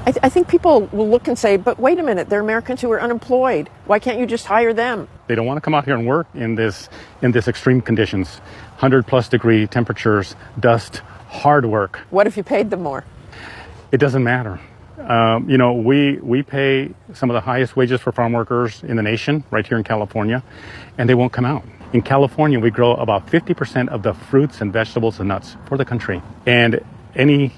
I think people will look and say, but wait a minute, they're Americans who are unemployed. Why can't you just hire them? They don't want to come out here and work in this extreme conditions, 100+ degree temperatures, dust, hard work. What if you paid them more? It doesn't matter. We pay some of the highest wages for farm workers in the nation right here in California, and they won't come out. In California, we grow about 50% of the fruits and vegetables and nuts for the country. And any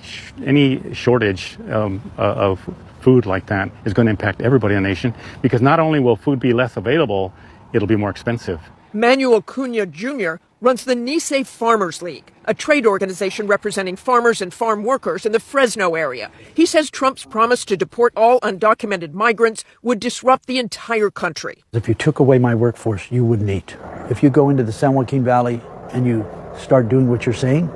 shortage of food like that is going to impact everybody in the nation, because not only will food be less available, it'll be more expensive. Manuel Cunha Jr. runs the Nice Farmers League, a trade organization representing farmers and farm workers in the Fresno area. He says Trump's promise to deport all undocumented migrants would disrupt the entire country. If you took away my workforce, you wouldn't eat. If you go into the San Joaquin Valley and you start doing what you're saying,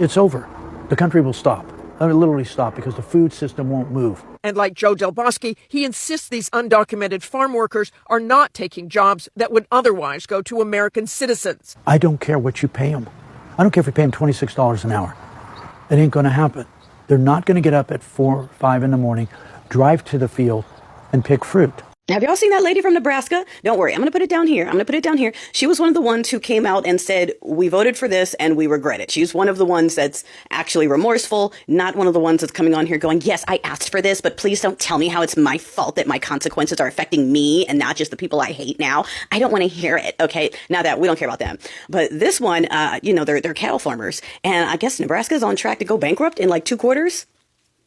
it's over. The country will stop. I mean, literally stop, because the food system won't move. And like Joe Del Bosque, he insists these undocumented farm workers are not taking jobs that would otherwise go to American citizens. I don't care what you pay them. I don't care if you pay them $26 an hour. It ain't going to happen. They're not going to get up at 4 or 5 in the morning, drive to the field, and pick fruit. Have y'all seen that lady from Nebraska? Don't worry, I'm going to put it down here. She was one of the ones who came out and said, we voted for this and we regret it. She's one of the ones that's actually remorseful, not one of the ones that's coming on here going, yes, I asked for this, but please don't tell me how it's my fault that my consequences are affecting me and not just the people I hate now. I don't want to hear it, okay? Now that we don't care about them. But this one, they're cattle farmers. And I guess Nebraska is on track to go bankrupt in like 2 quarters.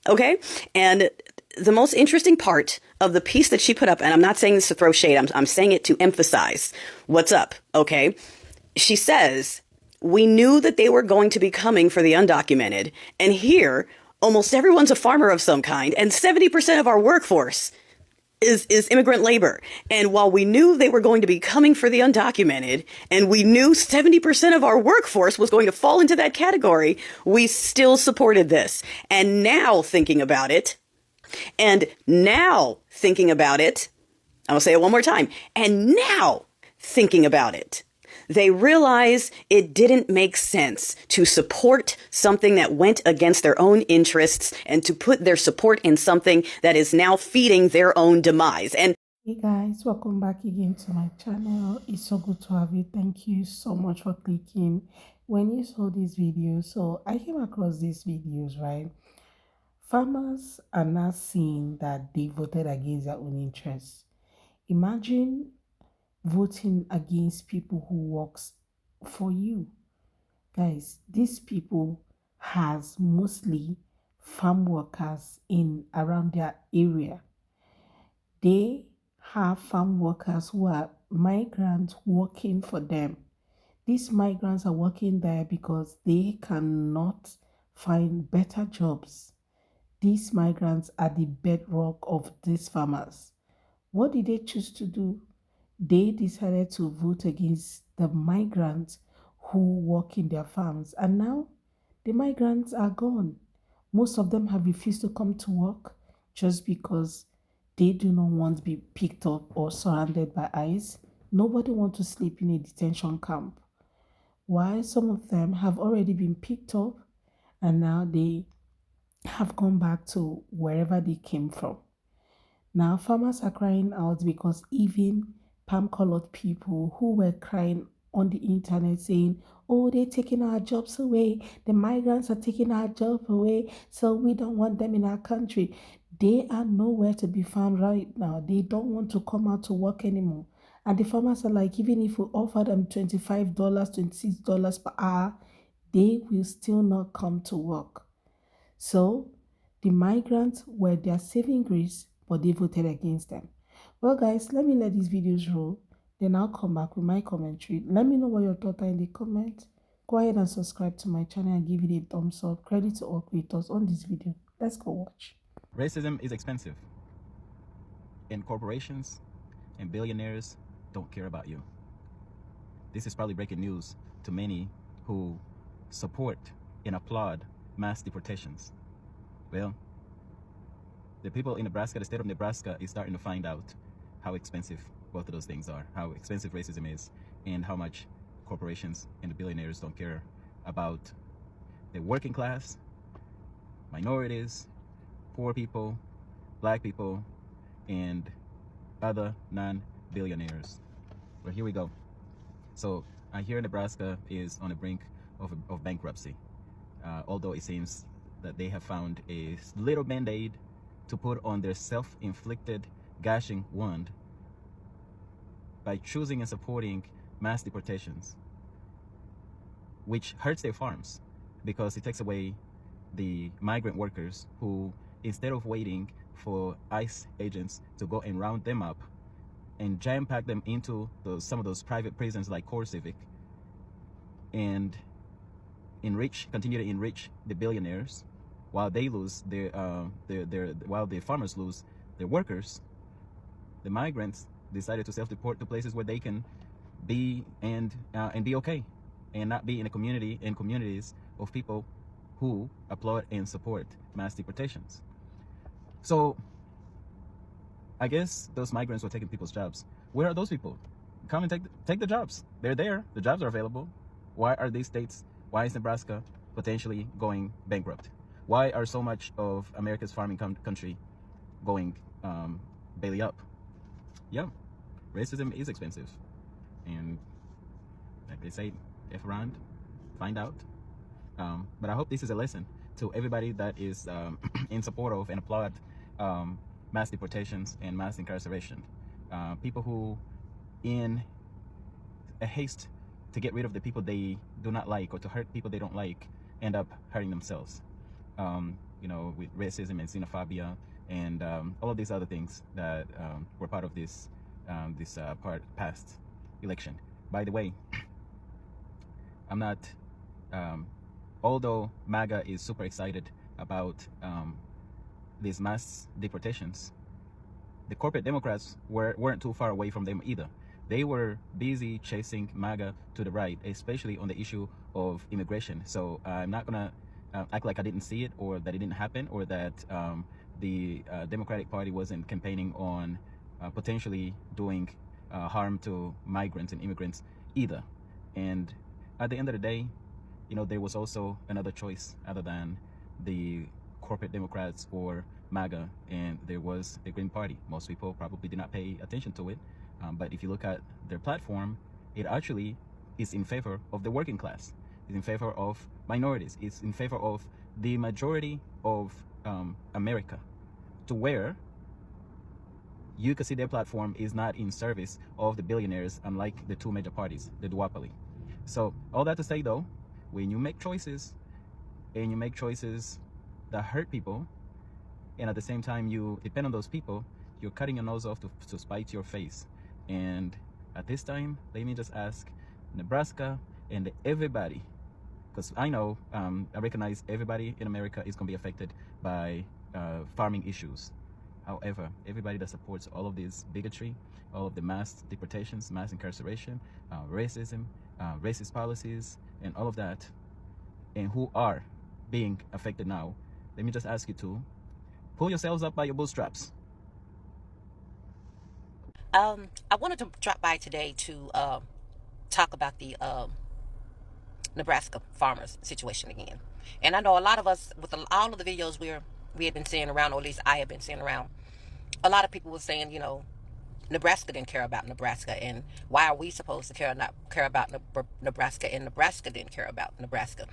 Okay? And the most interesting part of the piece that she put up, and I'm not saying this to throw shade, I'm saying it to emphasize what's up, okay? She says, we knew that they were going to be coming for the undocumented, and here, almost everyone's a farmer of some kind, and 70% of our workforce is immigrant labor. And while we knew they were going to be coming for the undocumented, and we knew 70% of our workforce was going to fall into that category, we still supported this. And now thinking about it, I'll say it one more time. And now thinking about it, they realize it didn't make sense to support something that went against their own interests and to put their support in something that is now feeding their own demise. And hey guys, welcome back again to my channel. It's so good to have you. Thank you so much for clicking when you saw this video. So I came across these videos, right? Farmers are now seeing that they voted against their own interests. Imagine voting against people who works for you. Guys, these people has mostly farm workers in around their area. They have farm workers who are migrants working for them. These migrants are working there because they cannot find better jobs. These migrants are the bedrock of these farmers. What did they choose to do? They decided to vote against the migrants who work in their farms. And now the migrants are gone. Most of them have refused to come to work just because they do not want to be picked up or surrounded by ICE. Nobody wants to sleep in a detention camp. While some of them have already been picked up and now they have gone back to wherever they came from. Now farmers are crying out because even palm-colored people who were crying on the internet saying, oh, they're taking our jobs away, the migrants are taking our jobs away, so we don't want them in our country. They are nowhere to be found right now. They don't want to come out to work anymore. And the farmers are like, even if we offer them $25, $26 per hour, they will still not come to work. So the migrants were their saving grace, but they voted against them. Well, guys, let me let these videos roll. Then I'll come back with my commentary. Let me know what your thoughts are in the comments. Go ahead and subscribe to my channel and give it a thumbs up. Credit to all creators on this video. Let's go watch. Racism is expensive. And corporations and billionaires don't care about you. This is probably breaking news to many who support and applaud mass deportations. Well, the people in Nebraska, the state of Nebraska, is starting to find out how expensive both of those things are, how expensive racism is, and how much corporations and the billionaires don't care about the working class, minorities, poor people, black people, and other non-billionaires. But here we go. So here Nebraska is on the brink of bankruptcy, although it seems that they have found a little band-aid to put on their self-inflicted gashing wound by choosing and supporting mass deportations, which hurts their farms because it takes away the migrant workers who, instead of waiting for ICE agents to go and round them up and jam-pack them into some of those private prisons like Core Civic and continue to enrich the billionaires while they lose while the farmers lose their workers, the migrants decided to self-deport to places where they can be and be okay and not be in communities of people who applaud and support mass deportations. So I guess those migrants were taking people's jobs. Where are those people? Come and take the jobs. They're there. The jobs are available. Why are these states, why is Nebraska potentially going bankrupt? Why are so much of America's farming country going belly up? Yeah, racism is expensive. And like they say, F around, find out. But I hope this is a lesson to everybody that is in support of and applaud mass deportations and mass incarceration. People who, in a haste to get rid of the people they do not like or to hurt people they don't like, end up hurting themselves. With racism and xenophobia and all of these other things that were part of this past election. By the way, I'm not, although MAGA is super excited about these mass deportations, the corporate Democrats weren't too far away from them either. They were busy chasing MAGA to the right, especially on the issue of immigration. So I'm not gonna act like I didn't see it or that it didn't happen or that the Democratic Party wasn't campaigning on potentially doing harm to migrants and immigrants either. And at the end of the day, there was also another choice other than the corporate Democrats or MAGA, and there was the Green Party. Most people probably did not pay attention to it, but if you look at their platform, it actually is in favor of the working class. It's in favor of minorities. It's in favor of the majority of America, to where you can see their platform is not in service of the billionaires, unlike the two major parties, the duopoly. So all that to say though, when you make choices and you make choices that hurt people, and at the same time you depend on those people, you're cutting your nose off to spite your face. And at this time, let me just ask Nebraska and everybody, because I know, I recognize everybody in America is going to be affected by farming issues. However, everybody that supports all of this bigotry, all of the mass deportations, mass incarceration, racism, racist policies, and all of that, and who are being affected now, let me just ask you to pull yourselves up by your bootstraps. I wanted to drop by today to talk about the Nebraska farmers situation again. And I know a lot of us, with all of the videos we had been seeing around, or at least I have been seeing around, a lot of people were saying, Nebraska didn't care about Nebraska, and why are we supposed to care about Nebraska, and Nebraska didn't care about Nebraska?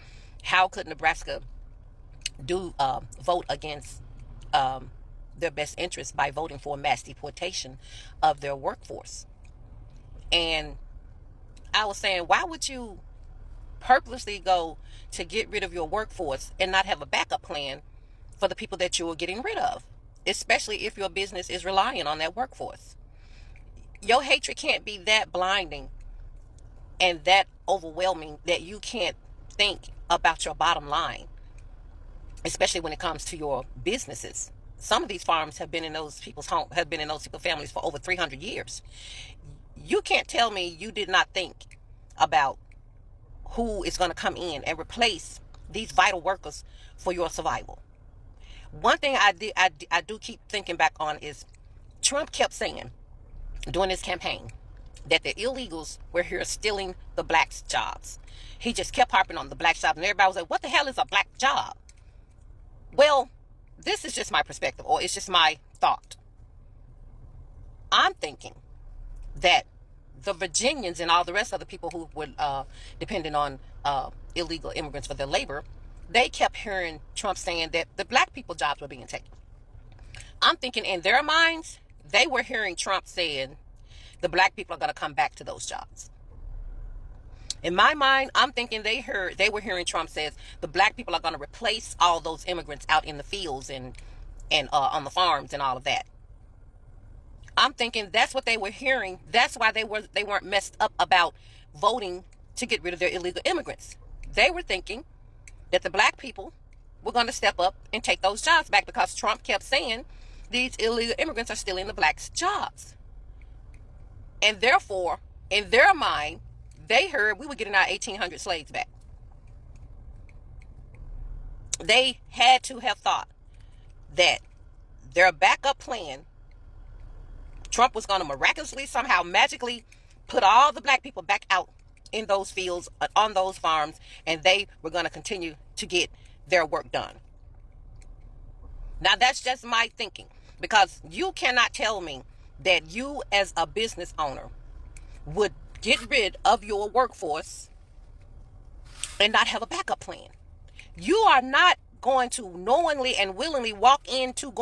How could Nebraska vote against their best interests by voting for mass deportation of their workforce? And I was saying, why would you purposely go to get rid of your workforce and not have a backup plan for the people that you are getting rid of, especially if your business is relying on that workforce? Your hatred can't be that blinding and that overwhelming that you can't think about your bottom line, especially when it comes to your businesses. Some of these farms have been in those people's homes, have been in those people's families for over 300 years. You can't tell me you did not think about who is going to come in and replace these vital workers for your survival. One thing I do keep thinking back on is Trump kept saying during his campaign that the illegals were here stealing the blacks' jobs. He just kept harping on the black jobs, and everybody was like, what the hell is a black job? Well, this is just my perspective, or it's just my thought. I'm thinking that the Virginians and all the rest of the people who were depending on illegal immigrants for their labor, they kept hearing Trump saying that the black people jobs were being taken. I'm thinking in their minds, they were hearing Trump saying the black people are going to come back to those jobs. In my mind, I'm thinking they were hearing Trump says the black people are going to replace all those immigrants out in the fields and on the farms and all of that. I'm thinking that's what they were hearing. That's why they weren't messed up about voting to get rid of their illegal immigrants. They were thinking that the black people were going to step up and take those jobs back, because Trump kept saying these illegal immigrants are stealing the blacks' jobs. And therefore, in their mind, they heard we were getting our 1,800 slaves back. They had to have thought that their backup plan, Trump was going to miraculously, somehow, magically put all the black people back out in those fields, on those farms, and they were going to continue to get their work done. Now, that's just my thinking, because you cannot tell me that you as a business owner would get rid of your workforce and not have a backup plan. You are not going to knowingly and willingly walk into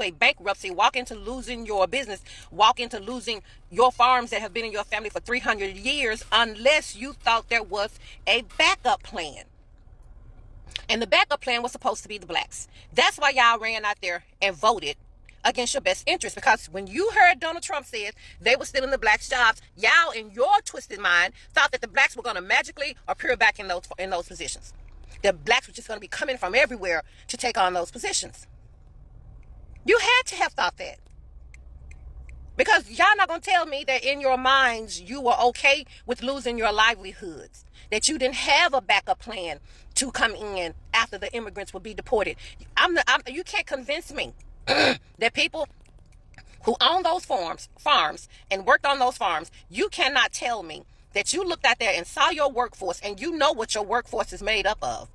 a bankruptcy, walk into losing your business, walk into losing your farms that have been in your family for 300 years unless you thought there was a backup plan. And the backup plan was supposed to be the blacks. That's why y'all ran out there and voted against your best interest, because when you heard Donald Trump say they were stealing the blacks' jobs, y'all in your twisted mind thought that the blacks were going to magically appear back in those positions. The blacks were just going to be coming from everywhere to take on those positions. You had to have thought that. Because y'all not going to tell me that in your minds you were okay with losing your livelihoods, that you didn't have a backup plan to come in after the immigrants would be deported. You can't convince me that people who own those farms and worked on those farms, you cannot tell me that you looked out there and saw your workforce and you know what your workforce is made up of.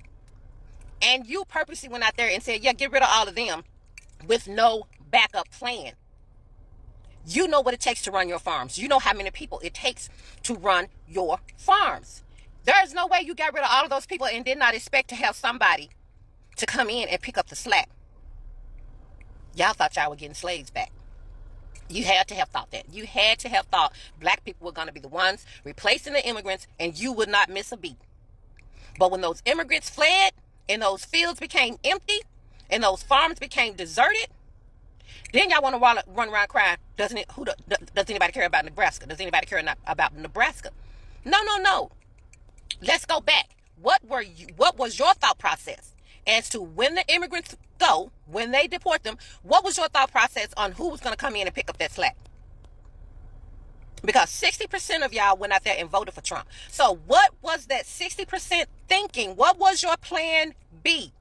And you purposely went out there and said, yeah, get rid of all of them with no backup plan. You know what it takes to run your farms. You know how many people it takes to run your farms. There's no way you got rid of all of those people and did not expect to have somebody to come in and pick up the slack. Y'all thought y'all were getting slaves back. You had to have thought that. You had to have thought black people were going to be the ones replacing the immigrants and you would not miss a beat. But when those immigrants fled and those fields became empty and those farms became deserted, then y'all want to run around crying, does anybody care about Nebraska? Does anybody care about Nebraska? No. Let's go back. What was your thought process as to when the immigrants go, when they deport them? What was your thought process on who was going to come in and pick up that slack? Because 60% of y'all went out there and voted for Trump. So what was that 60% thinking? What was your plan B?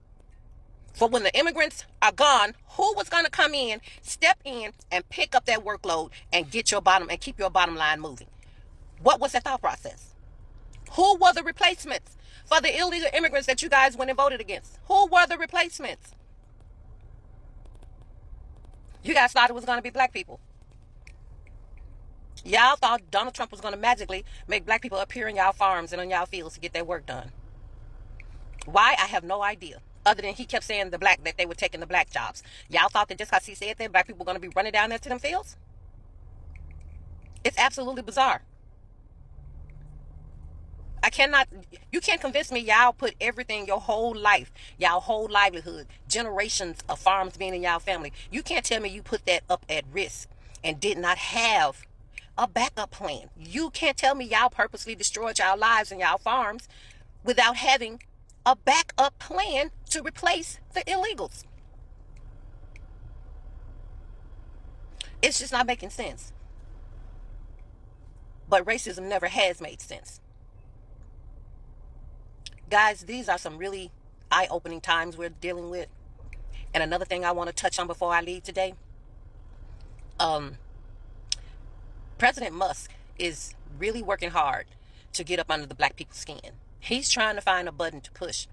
For when the immigrants are gone, who was going to come in, step in, and pick up that workload and keep your bottom line moving? What was that thought process? Who were the replacements for the illegal immigrants that you guys went and voted against? Who were the replacements? You guys thought it was going to be black people. Y'all thought Donald Trump was going to magically make black people appear in y'all farms and on y'all fields to get their work done. Why? I have no idea. Other than he kept saying that they were taking the black jobs. Y'all thought that just because he said that, black people were going to be running down there to them fields? It's absolutely bizarre. You can't convince me y'all put everything, your whole life, y'all whole livelihood, generations of farms being in y'all family. You can't tell me you put that up at risk and did not have a backup plan. You can't tell me y'all purposely destroyed y'all lives and y'all farms without having a backup plan to replace the illegals. It's just not making sense. But racism never has made sense. Guys, these are some really eye-opening times we're dealing with. And another thing I want to touch on before I leave today. President Musk is really working hard to get up under the black people's skin. He's trying to find a button to push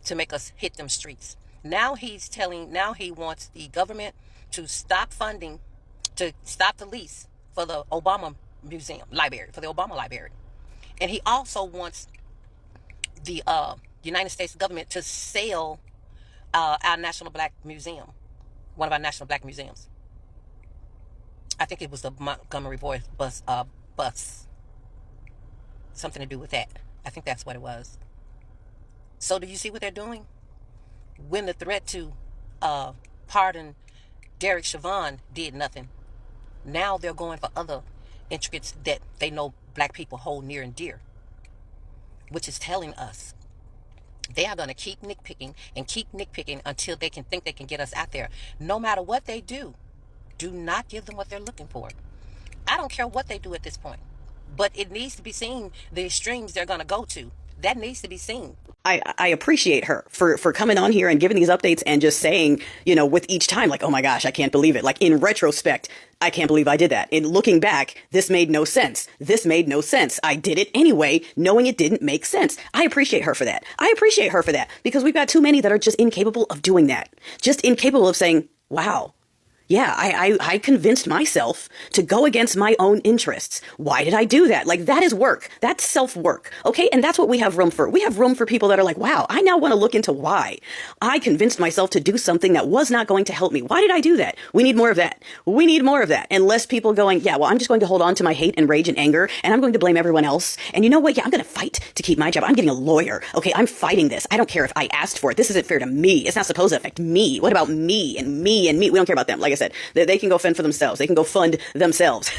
to make us hit them streets. Now he wants the government to stop funding, to stop the lease for the Obama library, for the Obama library. And he also wants the United States government to sell our National Black Museum, one of our National Black Museums. I think it was the Montgomery Boys bus, something to do with that. I think that's what it was. So do you see what they're doing? When the threat to pardon Derek Chauvin did nothing, now they're going for other intricacies that they know black people hold near and dear, which is telling us they are going to keep nitpicking until they can think they can get us out there. No matter what they do not give them what they're looking for. I don't care what they do at this point, but it needs to be seen the extremes they're going to go to. That needs to be seen. I appreciate her for coming on here and giving these updates and just saying, you know, with each time, like, oh my gosh, I can't believe it. Like, in retrospect, I can't believe I did that. In looking back, this made no sense. This made no sense. I did it anyway, knowing it didn't make sense. I appreciate her for that. I appreciate her for that, because we've got too many that are just incapable of doing that. Just incapable of saying, wow, yeah, I convinced myself to go against my own interests. Why did I do that? Like, that is work. That's self-work. Okay. And that's what we have room for. We have room for people that are like, wow, I now want to look into why I convinced myself to do something that was not going to help me. Why did I do that? We need more of that. We need more of that. And less people going, yeah, well, I'm just going to hold on to my hate and rage and anger, and I'm going to blame everyone else. And you know what? Yeah, I'm going to fight to keep my job. I'm getting a lawyer. Okay. I'm fighting this. I don't care if I asked for it. This isn't fair to me. It's not supposed to affect me. What about me and me and me? We don't care about them. Like I said, they can go fend for themselves. They can go fund themselves.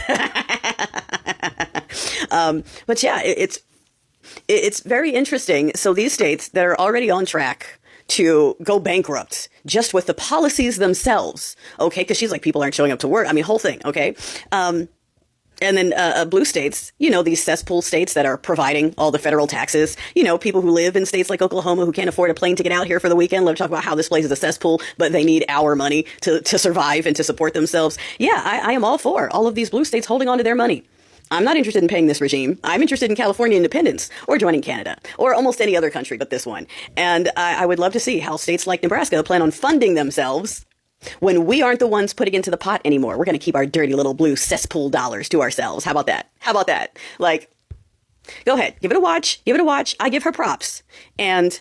But yeah, it's very interesting. So these states that are already on track to go bankrupt just with the policies themselves, okay? Because she's like, people aren't showing up to work. I mean, whole thing, okay? And then blue states, you know, these cesspool states that are providing all the federal taxes, you know, people who live in states like Oklahoma who can't afford a plane ticket out here for the weekend, love to talk about how this place is a cesspool, but they need our money to survive and to support themselves. Yeah, I am all for all of these blue states holding on to their money. I'm not interested in paying this regime. I'm interested in California independence or joining Canada or almost any other country but this one. And I would love to see how states like Nebraska plan on funding themselves when we aren't the ones putting into the pot anymore. We're going to keep our dirty little blue cesspool dollars to ourselves. How about that? How about that? Like, go ahead. Give it a watch. Give it a watch. I give her props. And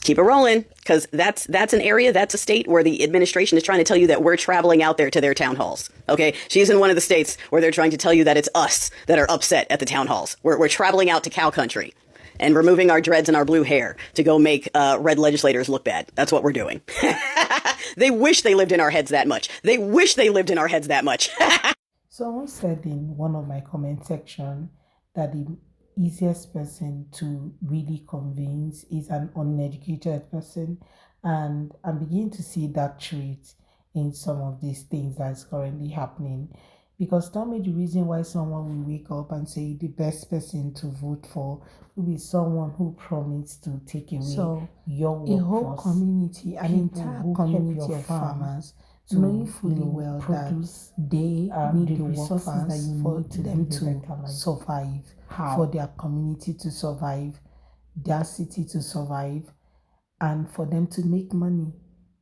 keep it rolling, because that's an area, that's a state where the administration is trying to tell you that we're traveling out there to their town halls. Okay? She's in one of the states where they're trying to tell you that it's us that are upset at the town halls. We're traveling out to cow country and removing our dreads and our blue hair to go make red legislators look bad. That's what we're doing. They wish they lived in our heads that much. They wish they lived in our heads that much. Someone said in one of my comment section that the easiest person to really convince is an uneducated person, and I'm beginning to see that trait in some of these things that's currently happening. Because tell me the reason why someone will wake up and say the best person to vote for will be someone who promised to take away your workforce. A whole community, an entire community of farmers, to knowing fully well that they need the resources that you need to them to survive, for their community to survive, their city to survive, and for them to make money.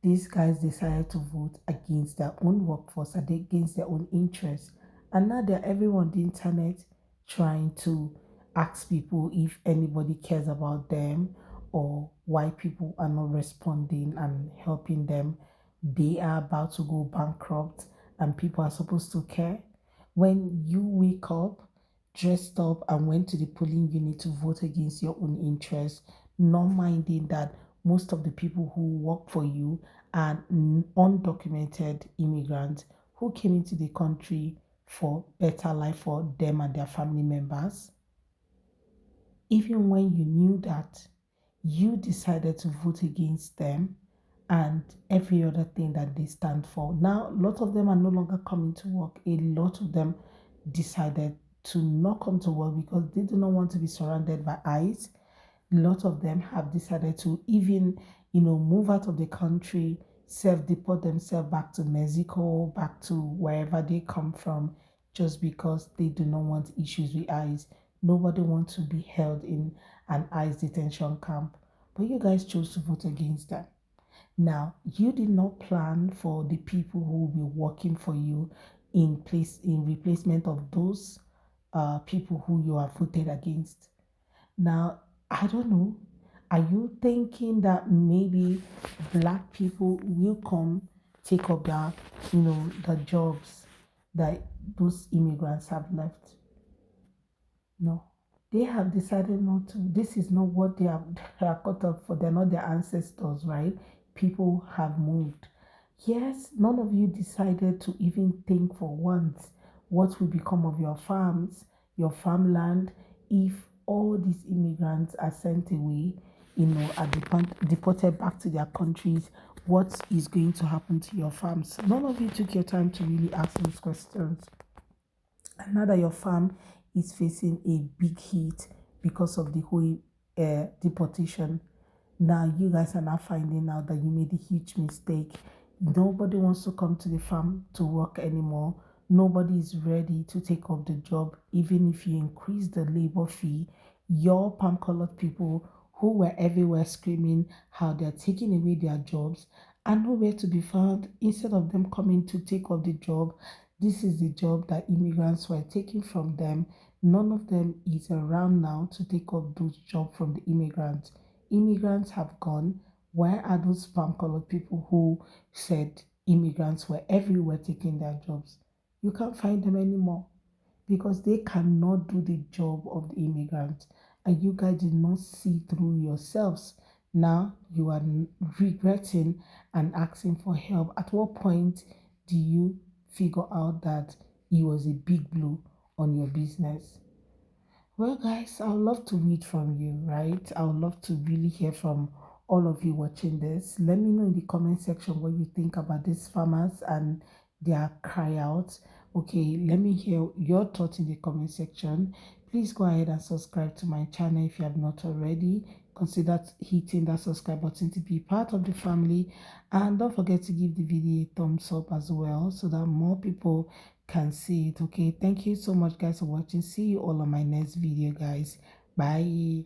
These guys decided to vote against their own workforce and against their own interests. And now they're everywhere on the internet trying to ask people if anybody cares about them or why people are not responding and helping them. They are about to go bankrupt and people are supposed to care. When you wake up, dressed up, and went to the polling unit to vote against your own interests, not minding that most of the people who work for you are undocumented immigrants who came into the country for better life for them and their family members. Even when you knew that, you decided to vote against them and every other thing that they stand for. Now, a lot of them are no longer coming to work. A lot of them decided to not come to work because they do not want to be surrounded by ICE. A lot of them have decided to even, move out of the country, self-deport themselves back to Mexico, back to wherever they come from, just because they do not want issues with ICE. Nobody wants to be held in an ICE detention camp. But you guys chose to vote against that. Now, you did not plan for the people who will be working for you in replacement of those people who you have voted against. Now, I don't know. Are you thinking that maybe black people will come take up the jobs that those immigrants have left? No. They have decided not to. This is not what they are cut up for. They're not their ancestors, right? People have moved. Yes, none of you decided to even think for once what will become of your farms, your farmland, if all these immigrants are sent away, are deported back to their countries. What is going to happen to your farms? None of you took your time to really ask those questions. And now that your farm is facing a big heat because of the whole deportation, now you guys are now finding out that you made a huge mistake. Nobody wants to come to the farm to work anymore. Nobody is ready to take up the job, even if you increase the labor fee. Your palm colored people who were everywhere screaming how they're taking away their jobs are nowhere to be found. Instead of them coming to take up the job, this is the job that immigrants were taking from them. None of them is around now to take up those jobs from the immigrants. Immigrants have gone. Where are those palm colored people who said immigrants were everywhere taking their jobs? You can't find them anymore because they cannot do the job of the immigrants. And you guys did not see through yourselves. Now you are regretting and asking for help. At what point do you figure out that it was a big blow on your business? Well, guys, I would love to read from you, right? I would love to really hear from all of you watching this. Let me know in the comment section what you think about these farmers and their cry out. Okay, let me hear your thoughts in the comment section. Please go ahead and subscribe to my channel if you have not already. Consider hitting that subscribe button to be part of the family. And don't forget to give the video a thumbs up as well so that more people can see it. Okay, thank you so much guys for watching. See you all on my next video, guys. Bye.